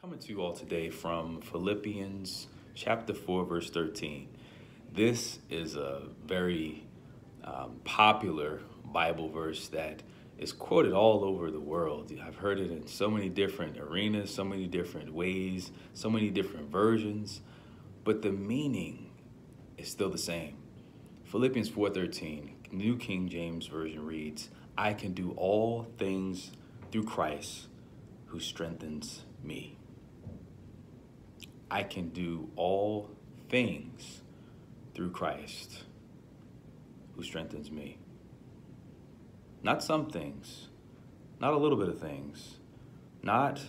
Coming to you all today from Philippians chapter 4, verse 13. This is a very popular Bible verse that is quoted all over the world. I've heard it in so many different arenas, so many different ways, so many different versions, but the meaning is still the same. Philippians 4:13, New King James Version reads, "I can do all things through Christ who strengthens me." I can do all things through Christ who strengthens me. Not some things, not a little bit of things, not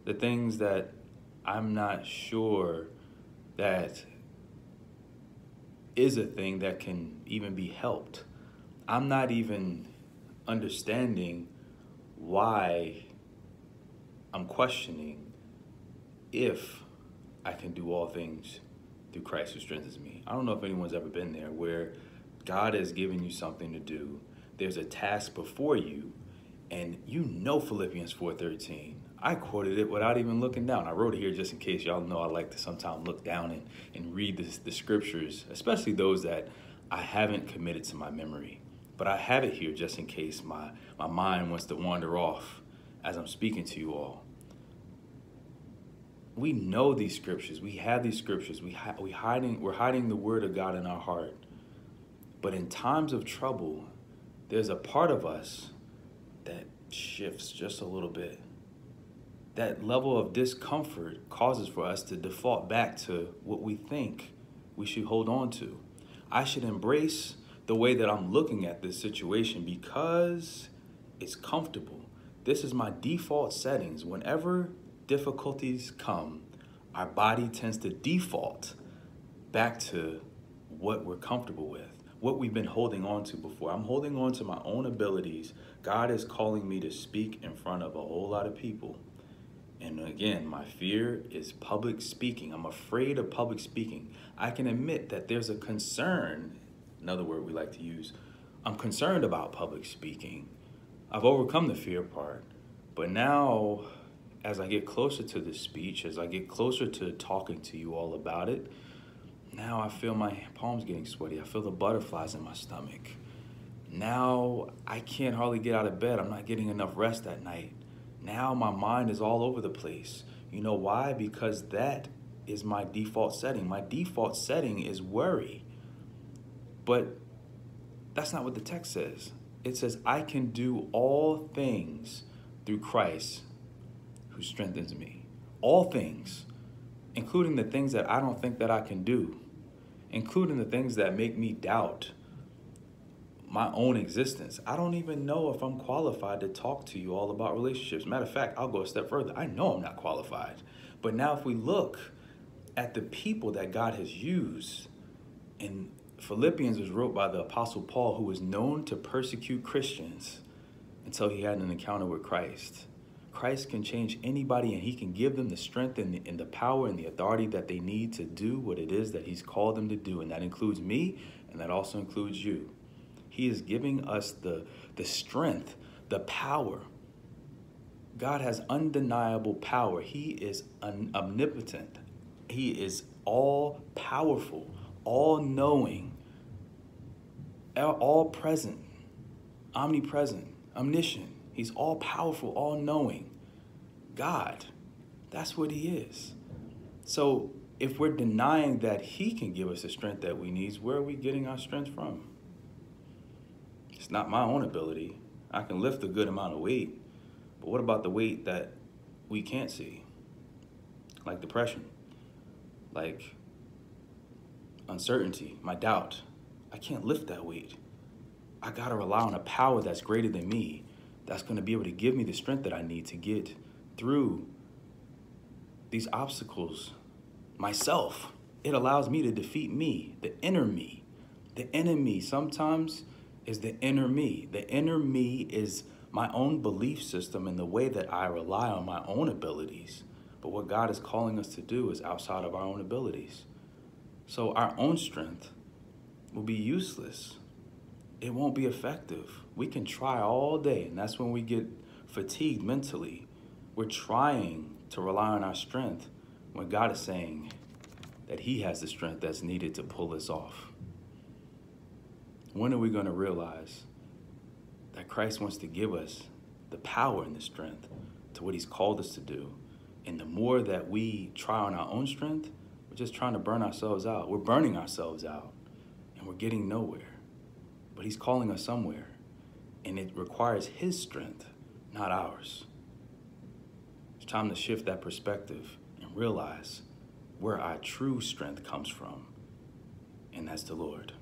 the things that I'm not sure that is a thing that can even be helped. I'm not even understanding why I'm questioning if I can do all things through Christ who strengthens me. I don't know if anyone's ever been there where God has given you something to do. There's a task before you, and you know Philippians 4:13. I quoted it without even looking down. I wrote it here just in case. Y'all know I like to sometimes look down and read the scriptures, especially those that I haven't committed to my memory. But I have it here just in case my mind wants to wander off as I'm speaking to you all. We know these scriptures. We have these scriptures. We're hiding the word of God in our heart. But in times of trouble, there's a part of us that shifts just a little bit. That level of discomfort causes for us to default back to what we think we should hold on to. I should embrace the way that I'm looking at this situation because it's comfortable. This is my default settings. Whenever difficulties come, our body tends to default back to what we're comfortable with, what we've been holding on to before. I'm holding on to my own abilities. God is calling me to speak in front of a whole lot of people. And again, my fear is public speaking. I'm afraid of public speaking. I can admit that there's a concern, another word we like to use. I'm concerned about public speaking. I've overcome the fear part, but now as I get closer to this speech, as I get closer to talking to you all about it, now I feel my palms getting sweaty. I feel the butterflies in my stomach. Now I can't hardly get out of bed. I'm not getting enough rest at night. Now my mind is all over the place. You know why? Because that is my default setting. My default setting is worry. But that's not what the text says. It says, I can do all things through Christ who strengthens me. All things, including the things that I don't think that I can do, including the things that make me doubt my own existence. I don't even know if I'm qualified to talk to you all about relationships. Matter of fact, I'll go a step further. I know I'm not qualified. But now if we look at the people that God has used, and Philippians was wrote by the Apostle Paul, who was known to persecute Christians until he had an encounter with Christ. Christ can change anybody, and he can give them the strength and the power and the authority that they need to do what it is that he's called them to do. And that includes me, and that also includes you. He is giving us the strength, the power. God has undeniable power. He is omnipotent. He is all powerful, all knowing, all present, omnipresent, omniscient. He's all powerful, all knowing. God, that's what he is. So if we're denying that he can give us the strength that we need, where are we getting our strength from? It's not my own ability. I can lift a good amount of weight, but what about the weight that we can't see? Like depression, like uncertainty, my doubt. I can't lift that weight. I gotta rely on a power that's greater than me, that's going to be able to give me the strength that I need to get through these obstacles myself. It allows me to defeat me, the inner me. The enemy sometimes is the inner me. The inner me is my own belief system and the way that I rely on my own abilities. But what God is calling us to do is outside of our own abilities. So our own strength will be useless. It won't be effective. We can try all day, and that's when we get fatigued mentally. We're trying to rely on our strength when God is saying that he has the strength that's needed to pull us off? When are we going to realize that Christ wants to give us the power and the strength to what he's called us to do? And the more that we try on our own strength, we're just trying to burn ourselves out. We're burning ourselves out and we're getting nowhere. But he's calling us somewhere, and it requires his strength, not ours. It's time to shift that perspective and realize where our true strength comes from, and that's the Lord.